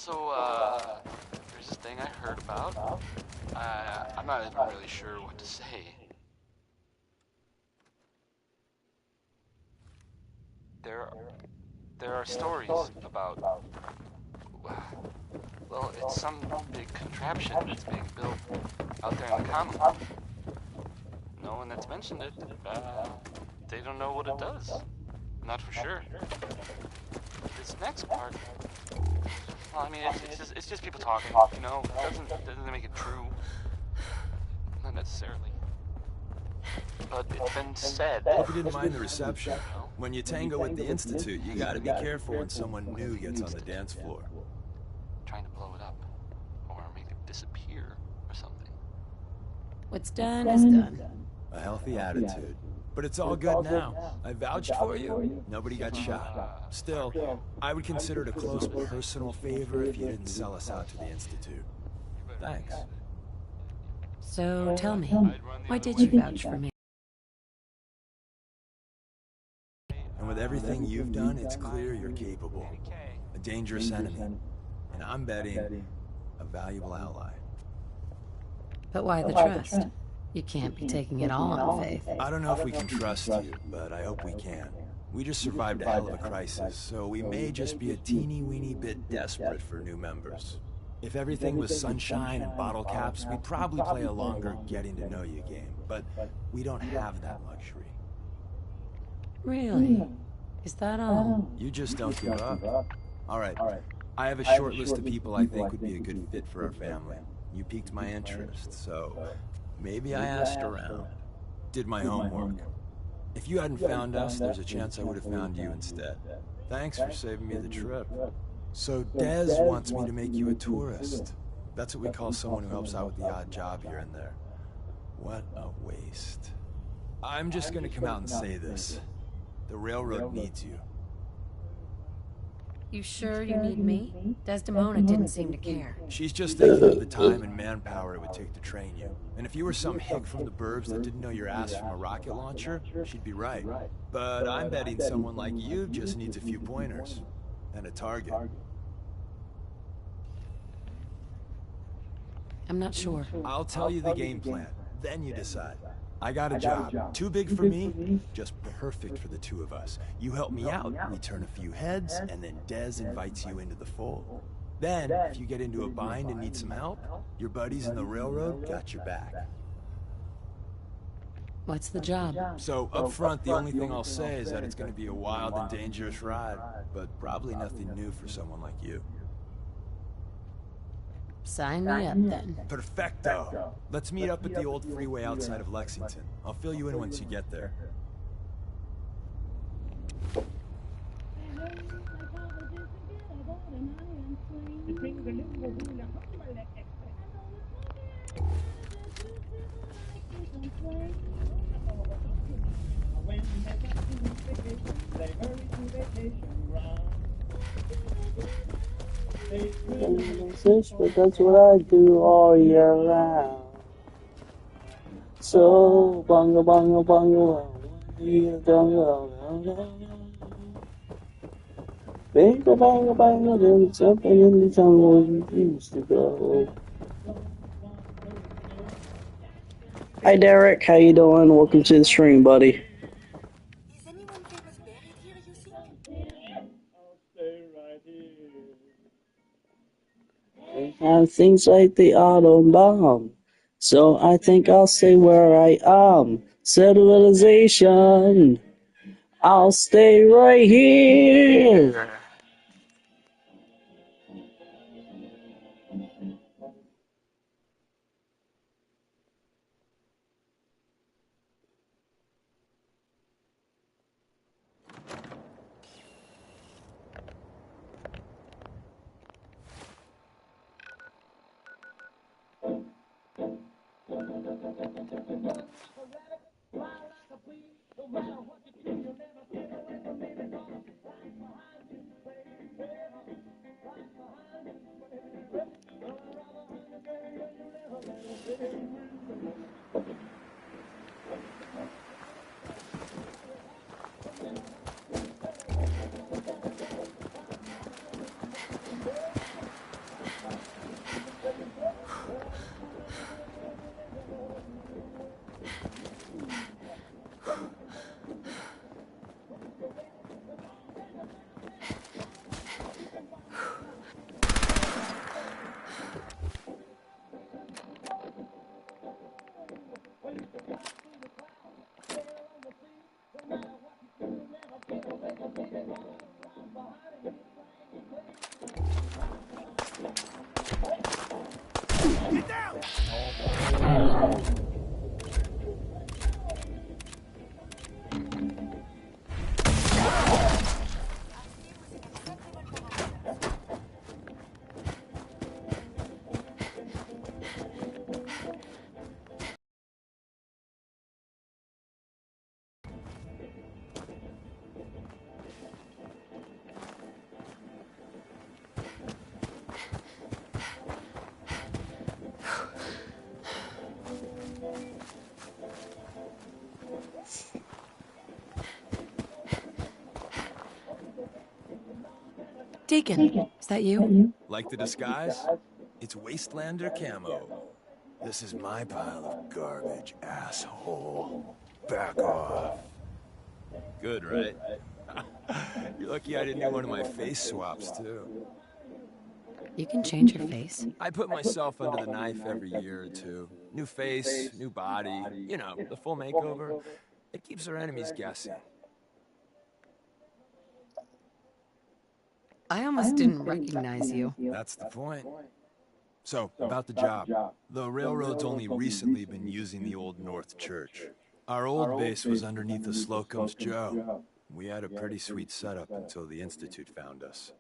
So, there's this thing I heard about. I'm not even really sure what to say. There are stories about, well, it's some big contraption that's being built out there in the common. No one that's mentioned it, they don't know what it does. Not for sure. This next part, well, I mean, it's just people talking, you know? It doesn't make it true. Not necessarily. But it's been said. Hope you didn't mind the reception. When you tango at the Institute, you gotta be careful when someone new gets on the dance floor. Trying to blow it up. Or make it disappear or something. What's done is done. A healthy attitude. But it's all good now. I vouched for you. Nobody got shot. Still, I would consider it a close personal favor if you didn't sell us out to the Institute. Thanks. So tell me, why did you vouch for me? And with everything you've done, it's clear you're capable. A dangerous enemy. And I'm betting, a valuable ally. But why the trust? You can't be taking it all on faith. I don't know if we can trust you, but I hope we can. We just survived a hell of a crisis, so we may just be a teeny-weeny bit desperate for new members. If everything was sunshine and bottle caps, we'd probably play a longer getting-to-know-you game, but we don't have that luxury. Really? Is that all? You just don't give up. Alright, I have a short list of people I think would be a good fit for our family. You piqued my interest, so maybe I asked around. Did my homework. If you hadn't found us, there's a chance I would have found you instead. Thanks for saving me the trip. So Dez wants me to make you a tourist. That's what we call someone who helps out with the odd job here and there. What a waste. I'm just gonna come out and say this. The railroad needs you. You sure you need me? Desdemona didn't seem to care. She's just thinking of the time and manpower it would take to train you. And if you were some hick from the burbs that didn't know your ass from a rocket launcher, she'd be right. But I'm betting someone like you just needs a few pointers. And a target. I'm not sure. I'll tell you the game plan, then you decide. I got a job. Too big for me, just perfect for the two of us. You help me out, we turn a few heads, and then Dez invites you into the fold. Then, if you get into a bind and need some help, your buddies in the railroad got your back. What's the job? So, up front, the only thing I'll say is that it's going to be a wild and dangerous ride, but probably nothing new for someone like you. Sign me up, then. Perfecto. Let's meet up at the old freeway outside of Lexington. I'll fill you in once you get there. But that's what I do all year round. So bunga bunga bunga bingo banga banga, then jumping in the jungle you used to go. Hi Derek, how you doing? Welcome to the stream, buddy. And things like the autumn bomb. So I think I'll stay where I am. Civilization. I'll stay right here. Deacon, is that you? Like the disguise? It's Wastelander camo. This is my pile of garbage, asshole. Back off. Good, right? You're lucky I didn't do one of my face swaps, too. You can change your face. I put myself under the knife every year or two. New face, new body, you know, the full makeover. It keeps our enemies guessing. I almost didn't recognize you. That's the point. So, about the job. The railroad's only recently been using the Old North Church. Our old base was underneath the Slocum's Joe. We had a pretty sweet setup until the Institute found us.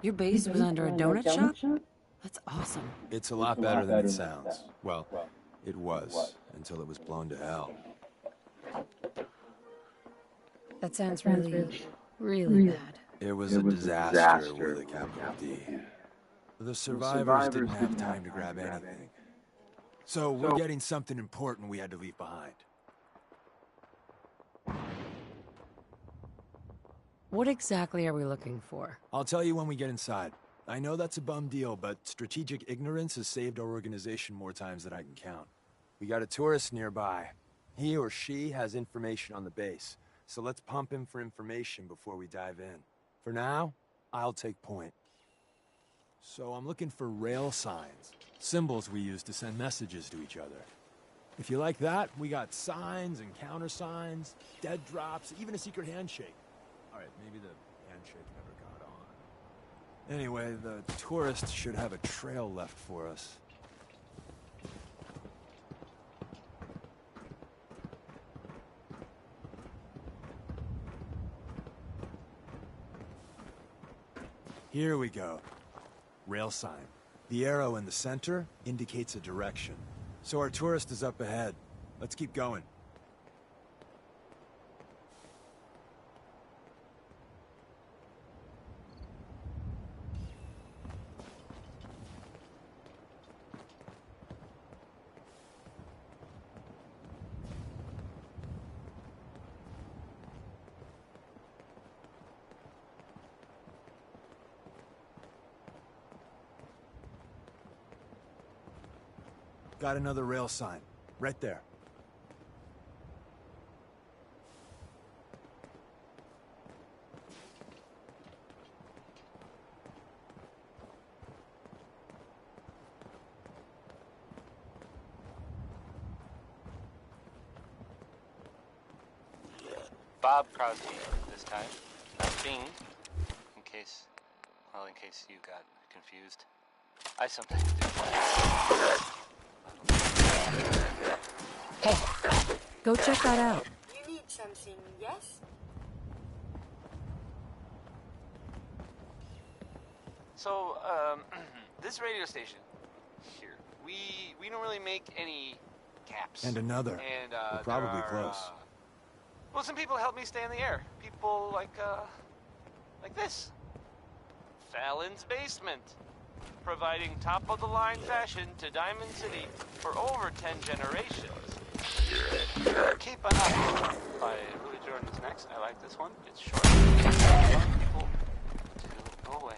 Your base was under a donut shop? That's awesome. It's a lot better than it sounds. Well, it was, until it was blown to hell. That sounds really bad. It was a disaster with a capital D. The survivors didn't have time to grab anything. So we're getting something important we had to leave behind. What exactly are we looking for? I'll tell you when we get inside. I know that's a bum deal, but strategic ignorance has saved our organization more times than I can count. We got a tourist nearby. He or she has information on the base, so let's pump him for information before we dive in. For now, I'll take point. So I'm looking for rail signs, symbols we use to send messages to each other. If you like that, we got signs and countersigns, dead drops, even a secret handshake. All right, maybe the handshake never got on. Anyway, the tourist should have a trail left for us. Here we go. Rail sign. The arrow in the center indicates a direction. So our tourist is up ahead. Let's keep going. Got another rail sign. Right there. Bob Crosby this time, not Bing, in case you got confused. I sometimes do. Hey, go check that out. You need something, yes? So, this radio station here, we don't really make any caps. And another. And We're probably there are, close. Well, some people help me stay in the air. People like this. Fallon's Basement. Providing top-of-the-line fashion to Diamond City for over 10 generations. Keep an Eye by Louis Jordan's next. I like this one. It's short. People to go away.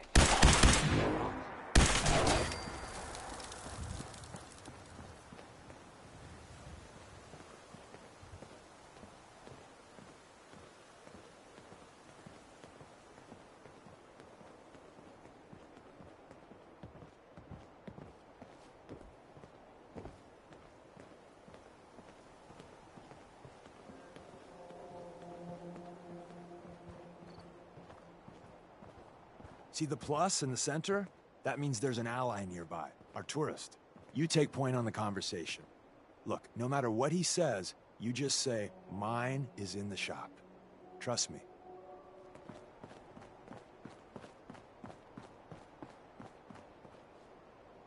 See the plus in the center? That means there's an ally nearby, our tourist. You take point on the conversation. Look, no matter what he says, you just say, "Mine is in the shop." Trust me.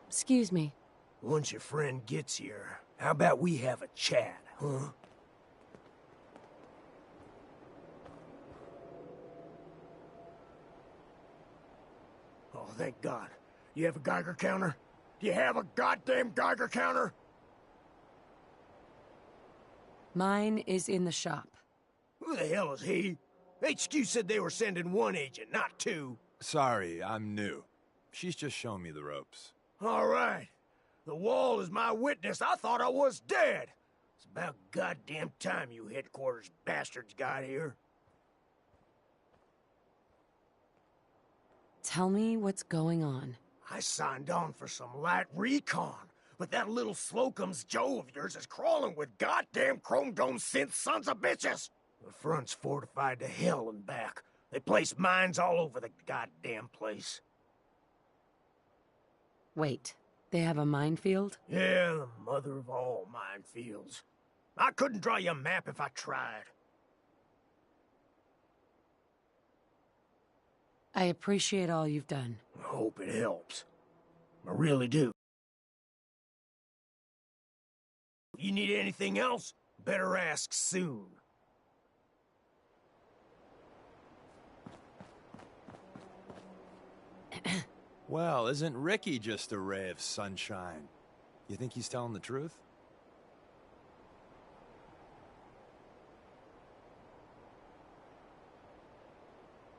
Excuse me. Once your friend gets here, how about we have a chat, huh? Oh, thank God. You have a Geiger counter? Do you have a goddamn Geiger counter? Mine is in the shop. Who the hell is he? HQ said they were sending one agent, not two. Sorry, I'm new. She's just showing me the ropes. All right. The wall is my witness. I thought I was dead. It's about goddamn time you headquarters bastards got here. Tell me what's going on. I signed on for some light recon, but that little Slocum's Joe of yours is crawling with goddamn chrome dome synth sons of bitches. The front's fortified to hell and back. They placed mines all over the goddamn place. Wait, they have a minefield? Yeah, the mother of all minefields. I couldn't draw you a map if I tried. I appreciate all you've done. I hope it helps. I really do. You need anything else? Better ask soon. Well, isn't Ricky just a ray of sunshine? You think he's telling the truth?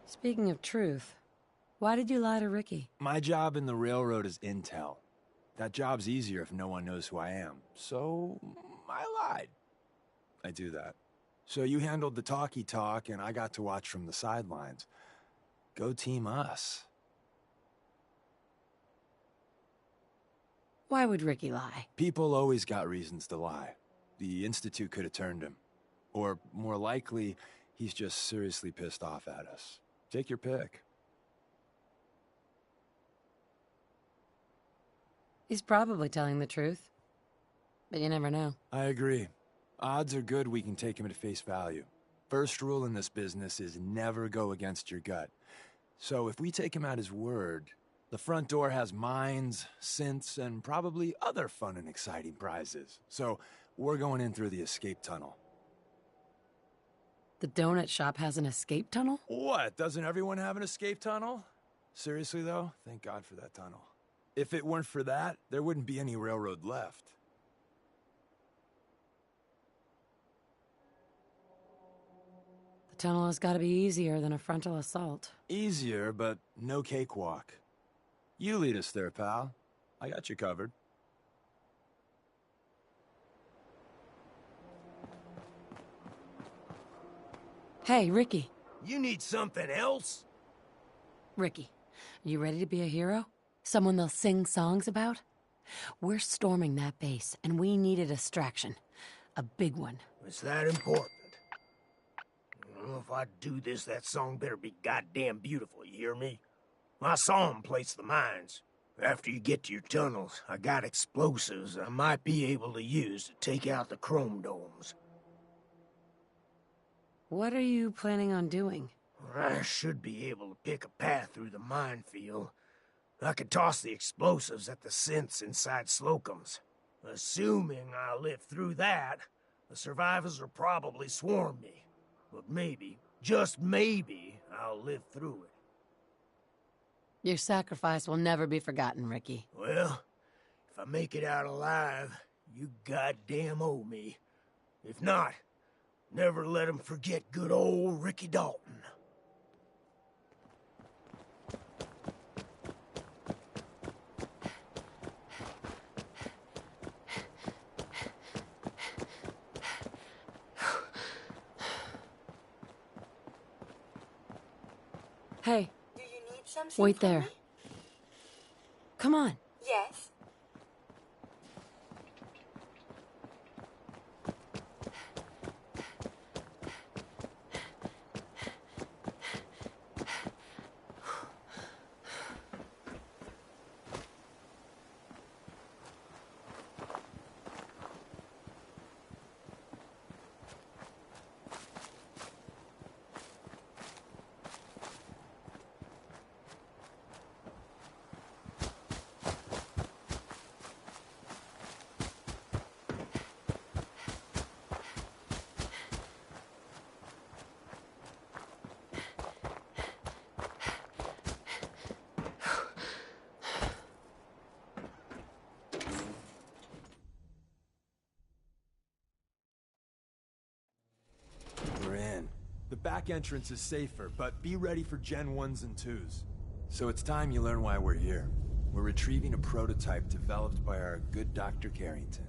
Speaking of truth, why did you lie to Ricky? My job in the railroad is intel. That job's easier if no one knows who I am. So, I lied. I do that. So you handled the talkie talk, and I got to watch from the sidelines. Go team us. Why would Ricky lie? People always got reasons to lie. The Institute could have turned him. Or, more likely, he's just seriously pissed off at us. Take your pick. He's probably telling the truth. But you never know. I agree. Odds are good we can take him at face value. First rule in this business is never go against your gut. So if we take him at his word, the front door has mines, synths, and probably other fun and exciting prizes. So we're going in through the escape tunnel. The donut shop has an escape tunnel? What? Doesn't everyone have an escape tunnel? Seriously, though? Thank God for that tunnel. If it weren't for that, there wouldn't be any railroad left. The tunnel has got to be easier than a frontal assault. Easier, but no cakewalk. You lead us there, pal. I got you covered. Hey, Ricky. You need something else? Ricky, you ready to be a hero? Someone they'll sing songs about? We're storming that base, and we need a distraction. A big one. It's that important. Well, if I do this, that song better be goddamn beautiful, you hear me? I saw 'em place the mines. After you get to your tunnels, I got explosives I might be able to use to take out the chrome domes. What are you planning on doing? I should be able to pick a path through the minefield. I could toss the explosives at the synths inside Slocum's. Assuming I live through that, the survivors will probably swarm me. But maybe, just maybe, I'll live through it. Your sacrifice will never be forgotten, Ricky. Well, if I make it out alive, you goddamn owe me. If not, never let 'em forget good old Ricky Dalton. Hey, Do you need something wait from there. me? Come on. Yes. back entrance is safer, but be ready for Gen 1s and 2s. So it's time you learn why we're here. We're retrieving a prototype developed by our good Dr. Carrington.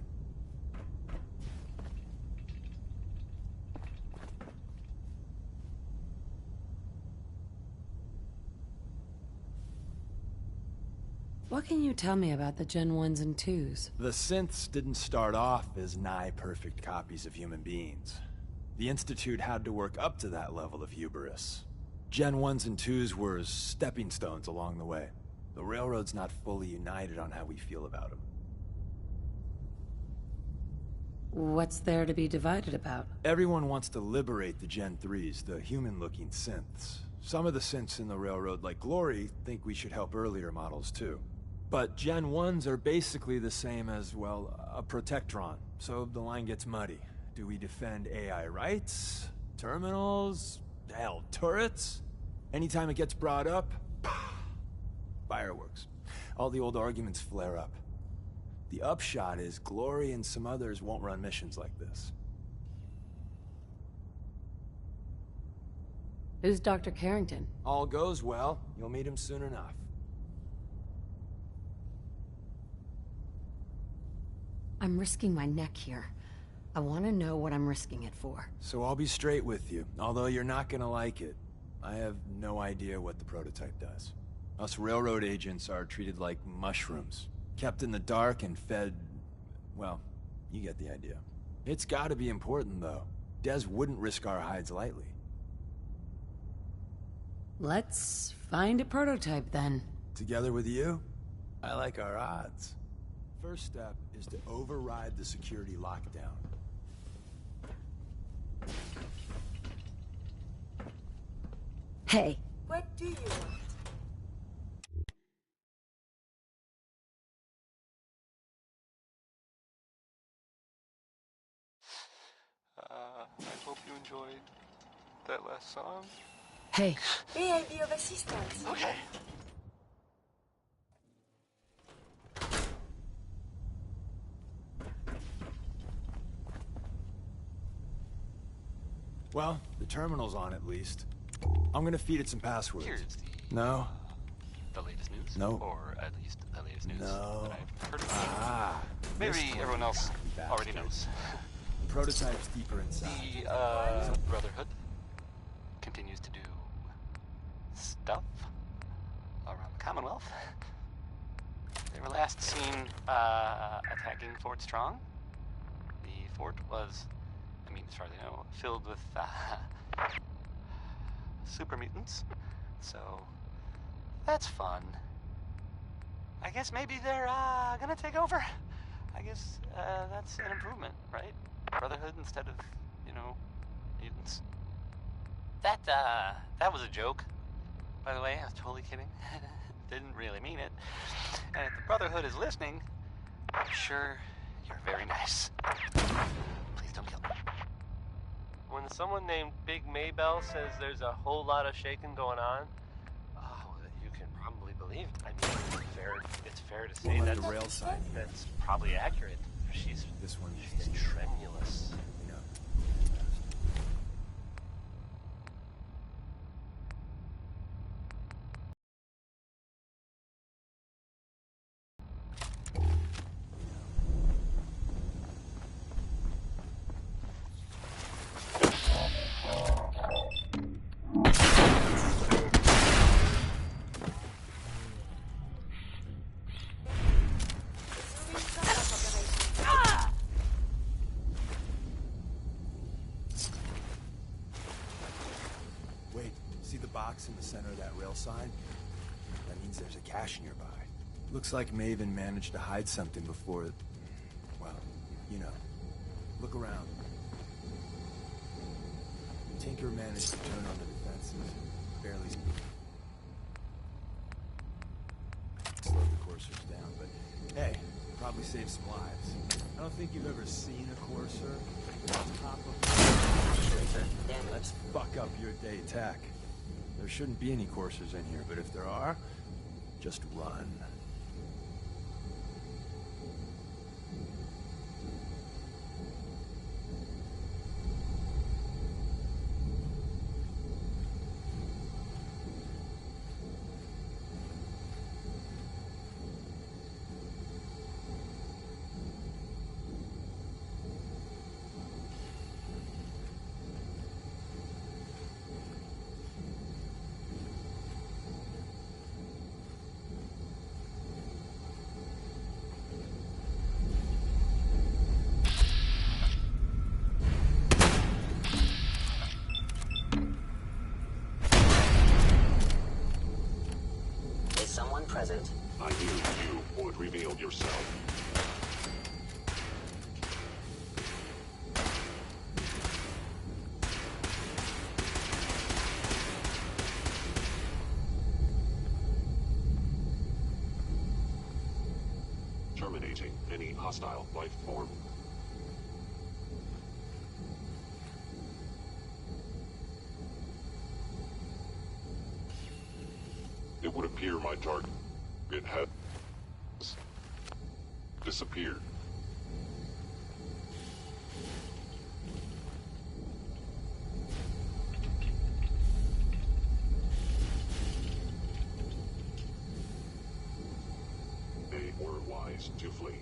What can you tell me about the Gen 1s and 2s? The synths didn't start off as nigh-perfect copies of human beings. The Institute had to work up to that level of hubris. Gen 1s and 2s were stepping stones along the way. The Railroad's not fully united on how we feel about them. What's there to be divided about? Everyone wants to liberate the Gen 3s, the human-looking synths. Some of the synths in the Railroad, like Glory, think we should help earlier models too. But Gen 1s are basically the same as, well, a Protectron. So the line gets muddy. Do we defend AI rights? Terminals? Hell, turrets? Anytime it gets brought up, fireworks. All the old arguments flare up. The upshot is Glory and some others won't run missions like this. Who's Dr. Carrington? All goes well, you'll meet him soon enough. I'm risking my neck here. I want to know what I'm risking it for. So I'll be straight with you, although you're not gonna like it. I have no idea what the prototype does. Us Railroad agents are treated like mushrooms. Kept in the dark and fed... well, you get the idea. It's gotta be important, though. Des wouldn't risk our hides lightly. Let's find a prototype, then. Together with you, I like our odds. First step is to override the security lockdown. Hey. What do you want? I hope you enjoyed that last song. Hey. May I be of assistance? Okay. Well, the terminal's on at least. I'm gonna feed it some passwords. Here's No? the latest news. No. Or at least the latest news No. that I've heard of. Ah. Maybe this one, everyone else you already bastard. knows. The prototype's deeper inside. The Brotherhood continues to do stuff around the Commonwealth. They were last seen attacking Fort Strong. The fort was, I mean, as far as I know, filled with super mutants. So that's fun. I guess maybe they're gonna take over. I guess that's an improvement, right? Brotherhood instead of, you know, mutants. That was a joke, by the way. I was totally kidding. Didn't really mean it. And if the Brotherhood is listening, I'm sure you're very nice. Please don't kill me. When someone named Big Maybell says there's a whole lot of shaking going on, oh, you can probably believe it. I mean, it's fair to say We'll that let the rail side. that's probably accurate. She's This one she's tremulous. You know. Wait, see the box in the center of that rail sign? That means there's a cache nearby. Looks like Maven managed to hide something before... well, you know. Look around. Tinker managed to turn on the defenses. Barely... slow the coursers down, but hey, probably saved some lives. I don't think you've ever seen a courser on top of... Let's fuck up your day tech. There shouldn't be any coursers in here, but if there are, just run. present. I knew you would reveal yourself. Terminating any hostile life form. It would appear my target has disappeared. They were wise to flee.